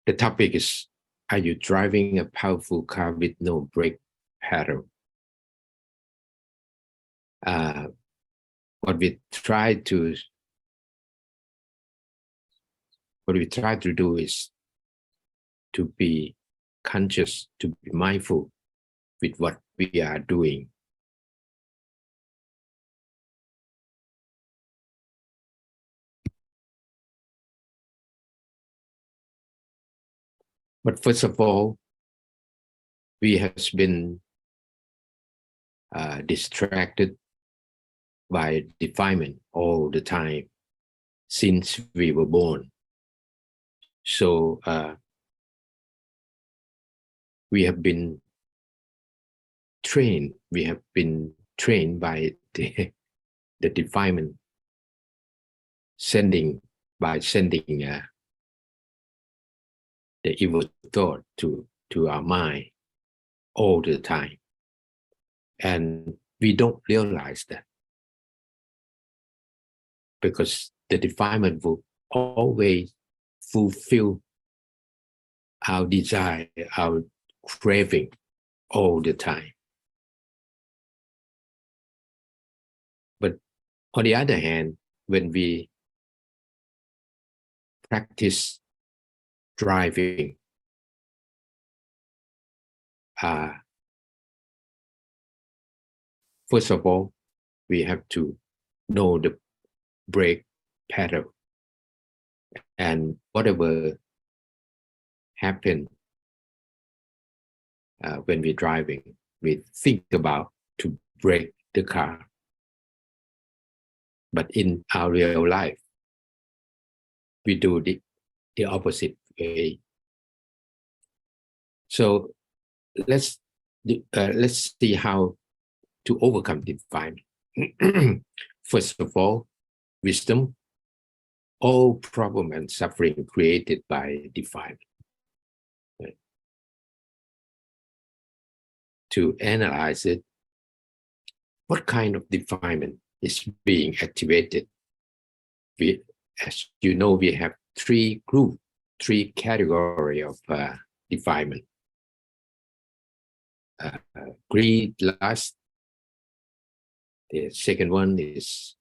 The topic is, are you driving a powerful car with no brake pedal? What we try to do is to be conscious, to be mindful with what we are doing. But first of all, we have been distracted by defilement all the time since we were born. So we have been trained by the defilement, sending the evil thought to our mind all the time. And we don't realize that, because the defilement will always fulfill our desire, our craving all the time. But on the other hand, when we practice driving, first of all, we have to know the brake pedal, and whatever happens when we're driving, we think about to brake the car. But in our real life, we do the opposite way. So let's see how to overcome defilement. First of all, wisdom. All problem and suffering created by defilement. Right? To analyze it, what kind of defilement is being activated? As you know, we have three categories of defilement. Greed, lust. The second one is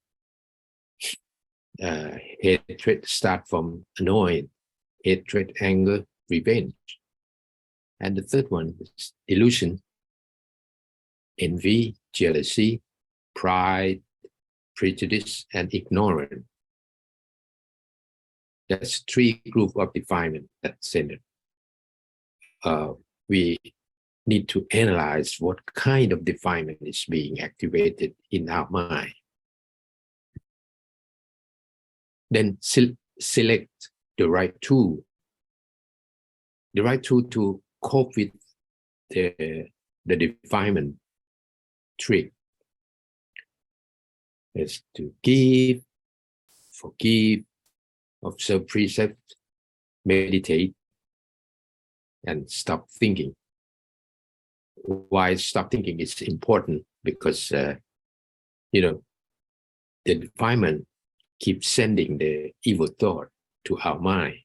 hatred, start from annoying, hatred, anger, revenge. And the third one is illusion, envy, jealousy, pride, prejudice, and ignorance. That's three groups of defilement that's in it. We need to analyze what kind of defilement is being activated in our mind. Then select the right tool to cope with the defilement trick. Is to give, forgive, observe precept, meditate, and stop thinking. Why stop thinking is important? Because the defilement keeps sending the evil thought to our mind,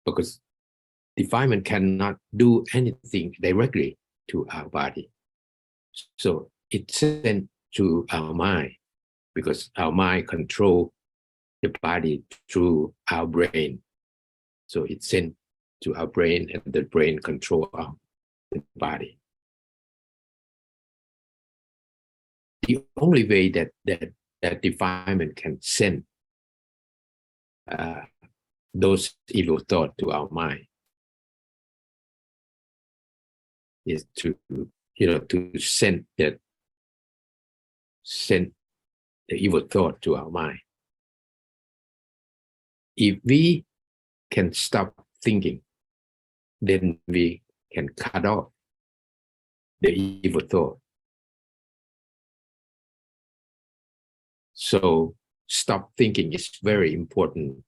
because defilement cannot do anything directly to our body. So it's sent to our mind, because our mind controls the body through our brain. So it's sent to our brain, and the brain controls our body. The only way that defilement can send those evil thoughts to our mind is to send the evil thought to our mind. If we can stop thinking, then we can cut off the evil thought. So stop thinking is very important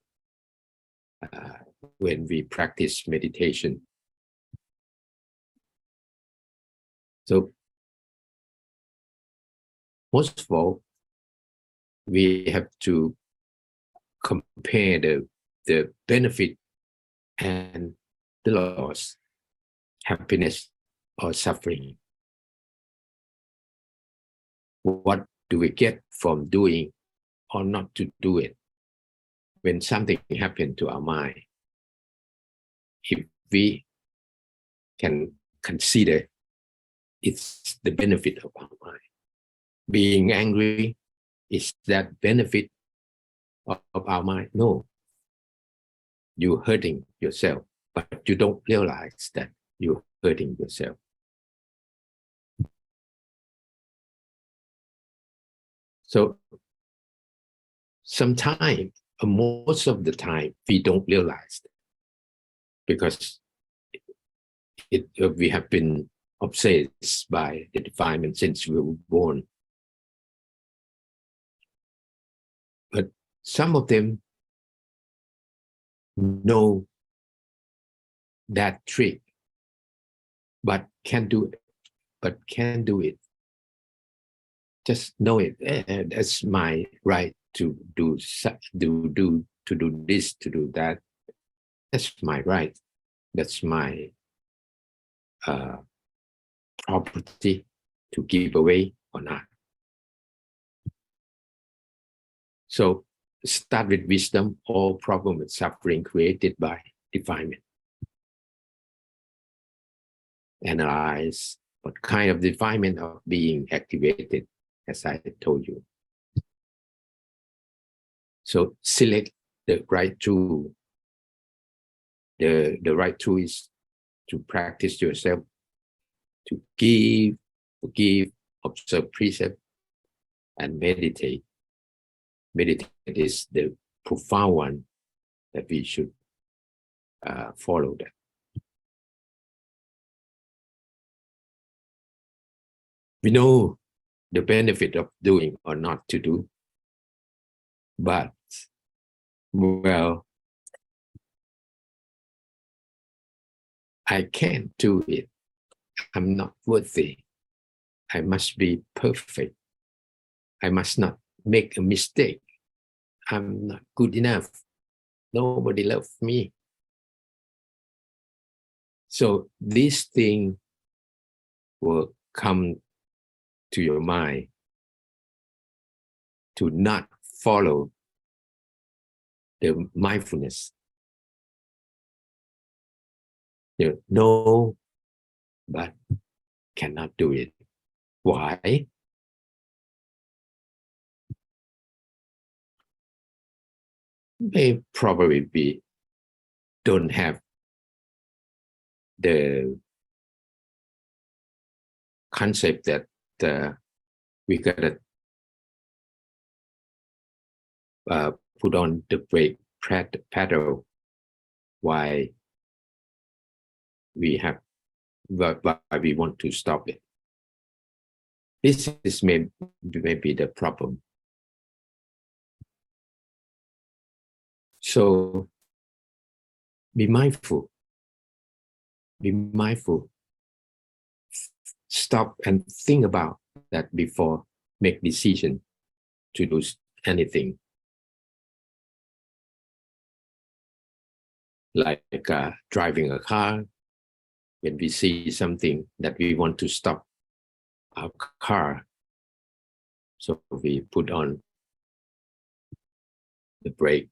when we practice meditation. So most of all, we have to compare the benefit and the loss, happiness or suffering. What do we get from doing or not to do it? When something happens to our mind, if we can consider it's the benefit of our mind. Being angry, is that benefit of our mind? No. You're hurting yourself, but you don't realize that you're hurting yourself. So sometimes, most of the time, we don't realize that because we have been obsessed by the defilement since we were born. But some of them know that trick, but can't do it. Just know it. That's my right to do this, to do that. That's my right. That's my property to give away or not. So start with wisdom. All problem with suffering created by defilement. Analyze what kind of defilement of being activated, as I told you. So select the right tool. The right tool is to practice yourself, to give, forgive, observe precept, and meditate. Meditate is the profound one that we should follow that. We know the benefit of doing or not to do, but, well, I can't do it. I'm not worthy. I must be perfect. I must not make a mistake. I'm not good enough. Nobody loves me. So this thing will come to your mind to not follow the mindfulness. You know, but cannot do it. Why? May probably be don't have the concept that we gotta put on the brake pedal why we have why we want to stop it. This is maybe the problem. So be mindful. Be mindful. Stop and think about that before make decision to do anything. Like driving a car, when we see something that we want to stop our car, so we put on the brake.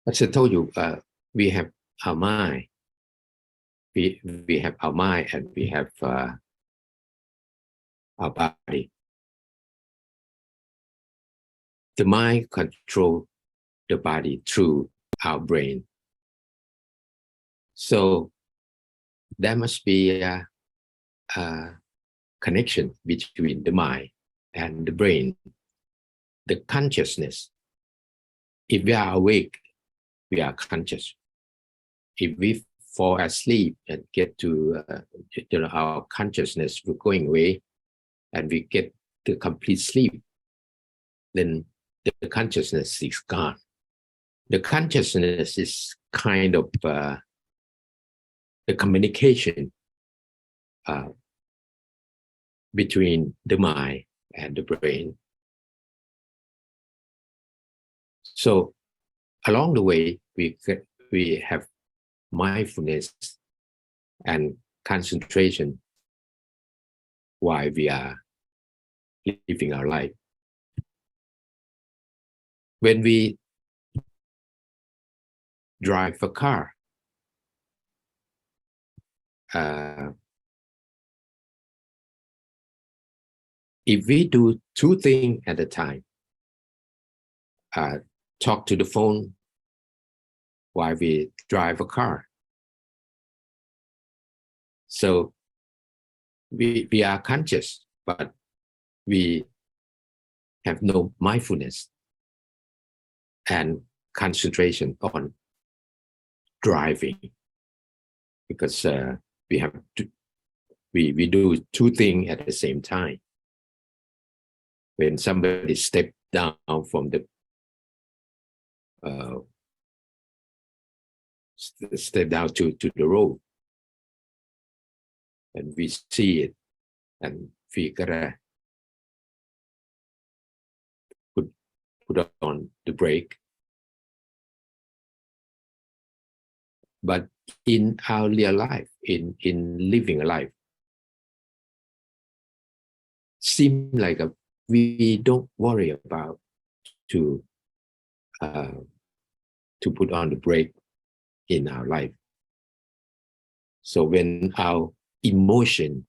As I told you, we have our mind. We have our mind and we have our body. The mind controls the body through our brain. So there must be a connection between the mind and the brain, the consciousness. If we are awake, we are conscious. If we fall asleep and get to our consciousness going away, and we get to complete sleep, then the consciousness is gone. The consciousness is kind of the communication between the mind and the brain. So along the way, we have mindfulness and concentration while we are living our life. When we drive a car, if we do two things at a time, talk to the phone while we drive a car. So we are conscious, but we have no mindfulness and concentration on driving, because we have to, we do two things at the same time. When somebody steps down from the step down to the road, and we see it, and we gotta put on the brake. But in our real life, in living a life, seems like we don't worry about to put on the brake in our life. So when our emotion,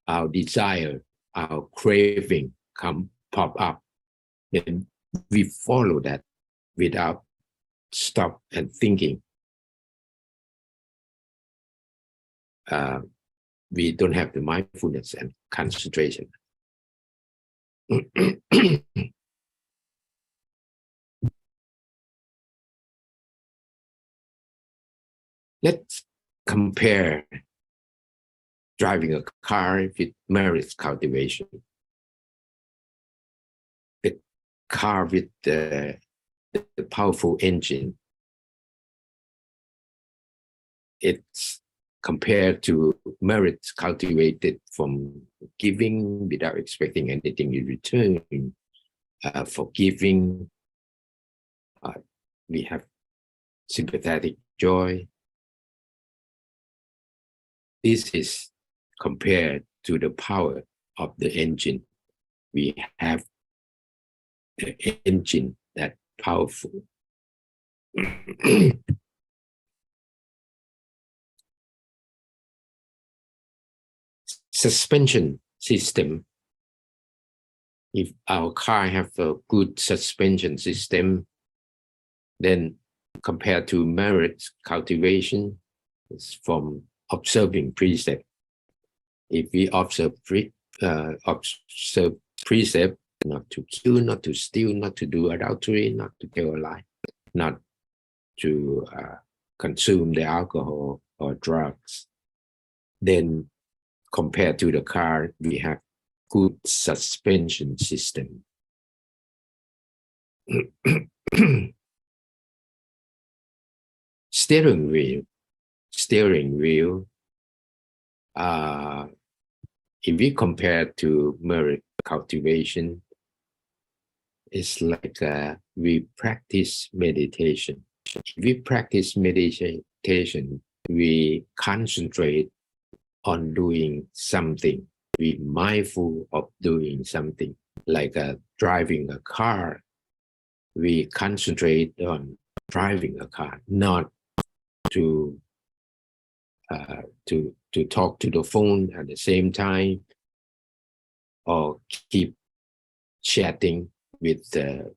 our desire, our craving pop up, then we follow that without stop and thinking. We don't have the mindfulness and concentration. Let's compare driving a car with merit cultivation. The car with the powerful engine, it's compared to merit cultivated from giving without expecting anything in return, forgiving. We have sympathetic joy. This is compared to the power of the engine. We have the engine that powerful. Suspension system. If our car have a good suspension system, then compared to merit cultivation, it's from observing precept. If we observe precept, not to kill, not to steal, not to do adultery, not to tell a lie, not to consume the alcohol or drugs, then compared to the car, we have good suspension system. Steering wheel. If we compare to merit cultivation, it's like we practice meditation. If we practice meditation, we concentrate on doing something. Be mindful of doing something, like driving a car. We concentrate on driving a car, not to talk to the phone at the same time, or keep chatting with the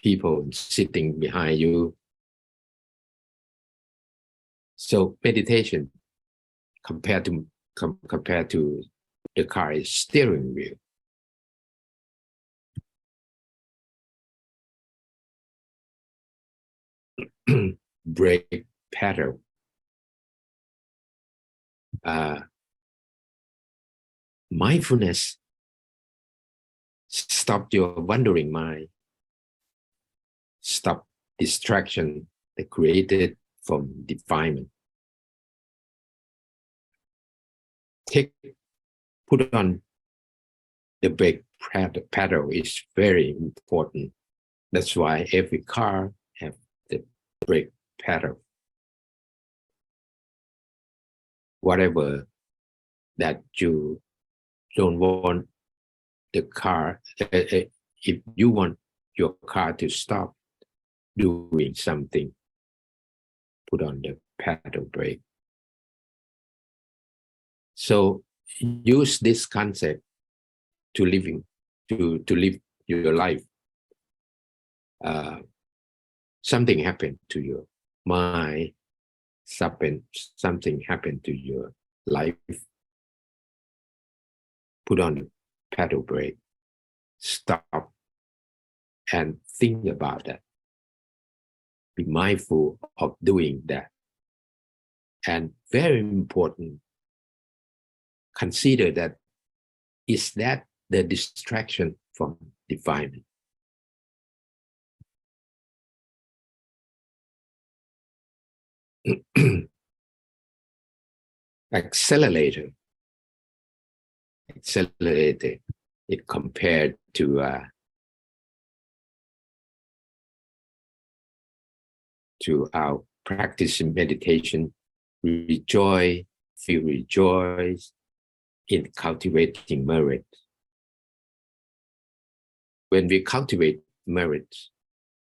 people sitting behind you. So meditation, compared to the car, is steering wheel. Brake pedal. Mindfulness, stop your wandering mind. Stop distraction that created from defilement. Put on the brake pedal is very important. That's why every car has the brake pedal. Whatever that you don't want the car, if you want your car to stop doing something, put on the pedal brake. So use this concept to live your life. Something happened to your mind, something happened to your life. Put on the pedal brake, stop, and think about that. Be mindful of doing that. And very important, consider that, is that the distraction from defilement? Accelerator, it compared to our practice in meditation. Feel rejoice in cultivating merit. When we cultivate merit,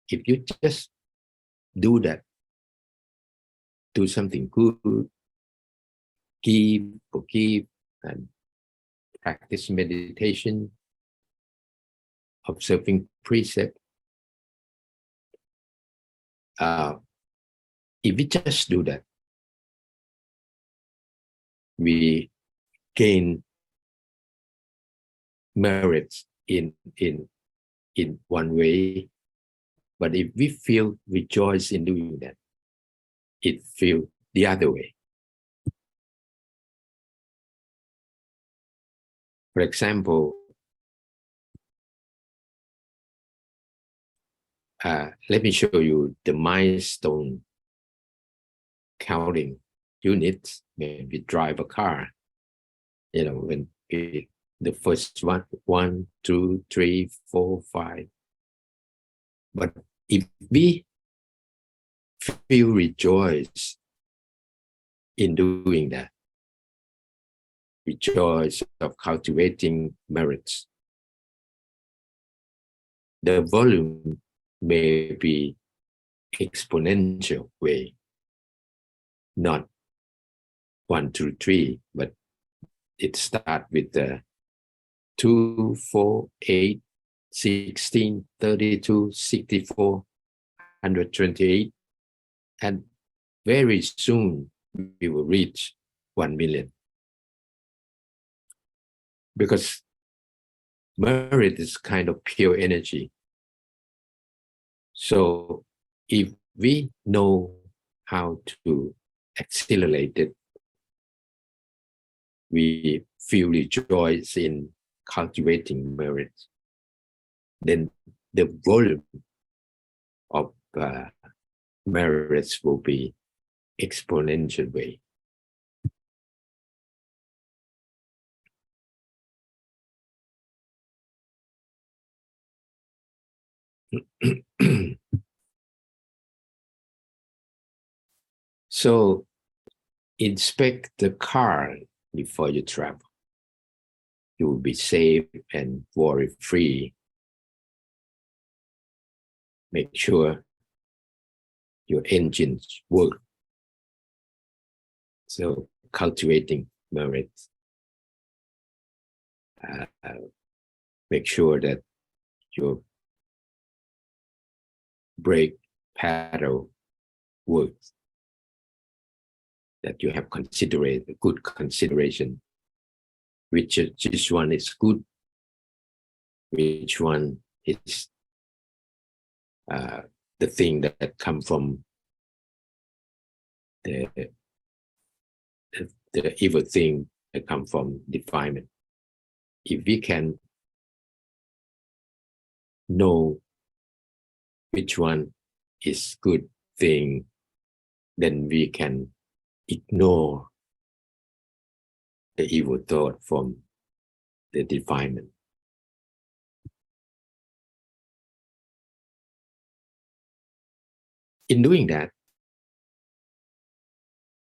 if you just do that, do something good, forgive, and practice meditation, observing precept. If we just do that, we gain merits in one way. But if we feel rejoice in doing that, it feels the other way. For example, let me show you the milestone counting units when we drive a car. When the first 1, 2, 3, 4, 5. But if we feel rejoice in doing that, rejoice of cultivating merits, the volume may be exponential way, not 1, 2, 3, but it starts with the 2, 4, 8, 16, 32, 64, 128, and very soon we will reach 1 million. Because merit is kind of pure energy. So if we know how to accelerate it, we feel rejoice in cultivating merit, then the volume of merits will be exponential way. So inspect the car before you travel. You will be safe and worry-free. Make sure your engines work. So cultivating merit. Make sure that your brake pedal works, that you have good consideration, which one is good, which one is the thing that come from the evil thing that come from defilement. If we can know which one is good thing, then we can ignore the evil thought from the defilement. In doing that,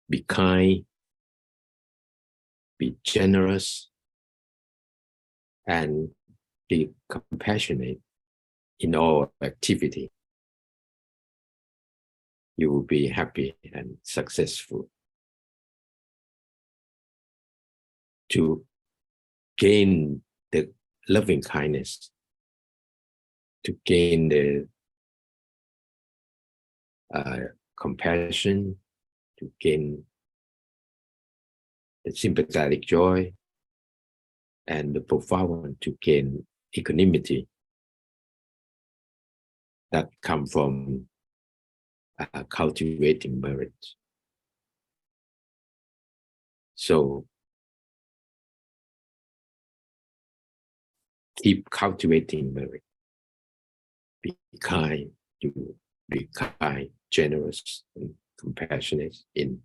be kind, be generous, and be compassionate in all activity. You will be happy and successful. To gain the loving kindness, to gain the compassion, to gain the sympathetic joy, and the profound one, to gain equanimity that come from cultivating merit. So keep cultivating merit. Be kind, you be kind, generous, and compassionate in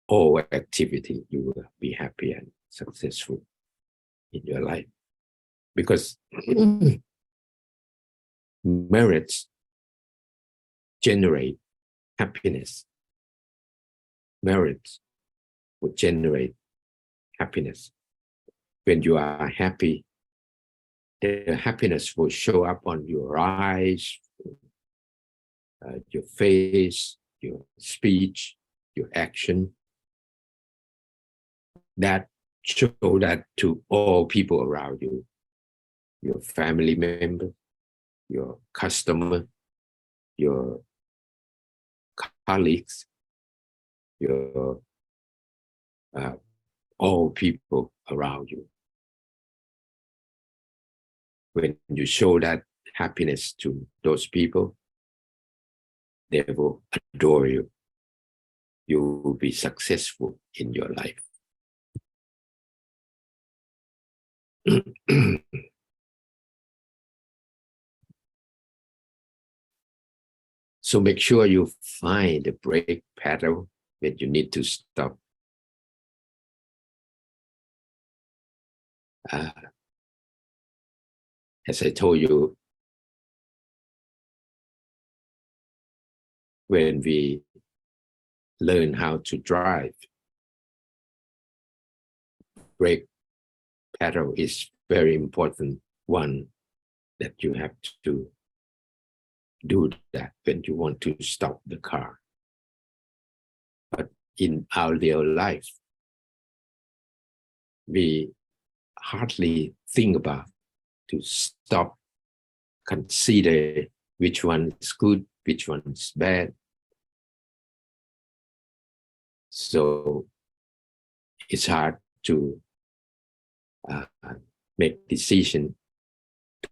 all activity. You will be happy and successful in your life. Because merits generate happiness. Merits would generate happiness. When you are happy, the happiness will show up on your eyes, your face, your speech, your action. That show that to all people around you, your family member, your customer, your colleagues, your all people around you. When you show that happiness to those people, they will adore you. You will be successful in your life. So make sure you find the brake pedal when you need to stop. As I told you, when we learn how to drive, brake pedal is very important one that you have to do that when you want to stop the car. But in our real life, we hardly think about to stop, consider which one is good, which one is bad. So it's hard to make decision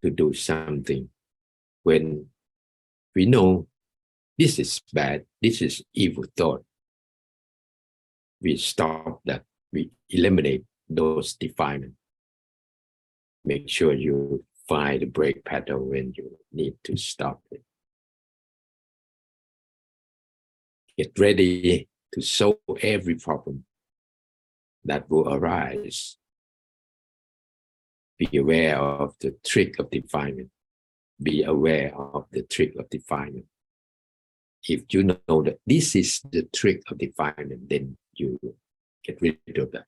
to do something when we know this is bad, this is evil thought. We stop that, we eliminate those defilements. Make sure you find the brake pedal when you need to stop it. Get ready to solve every problem that will arise. Be aware of the trick of defilement. Be aware of the trick of defilement. If you know that this is the trick of defilement, then you get rid of that.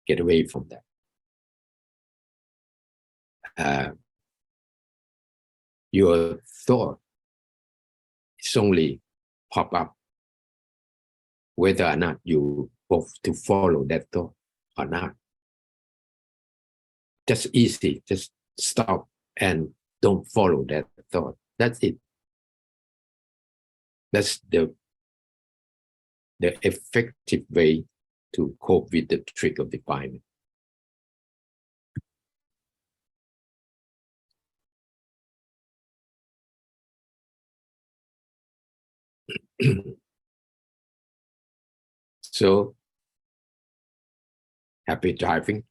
Get away from that. Your thought is only pop up whether or not you want to follow that thought or not. Just easy, just stop and don't follow that thought. That's it. That's the effective way to cope with the trick of defilement. So, happy driving,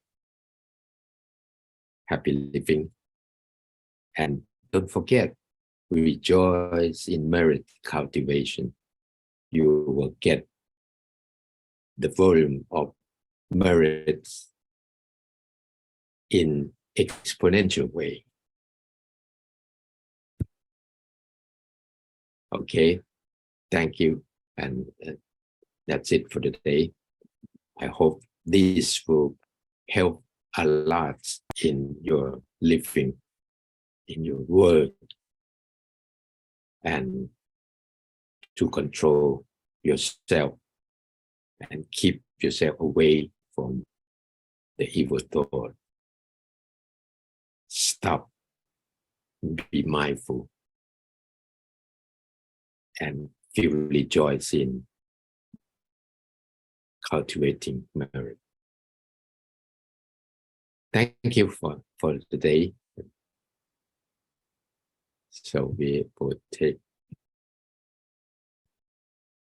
happy living, and don't forget, rejoice in merit cultivation, you will get the volume of merits in exponential way. Okay, thank you. And that's it for today. I hope this will help a lot in your living, in your work, and to control yourself and keep yourself away from the evil thought. Stop, be mindful, and feel rejoice in cultivating merit. Thank you for today. So we will take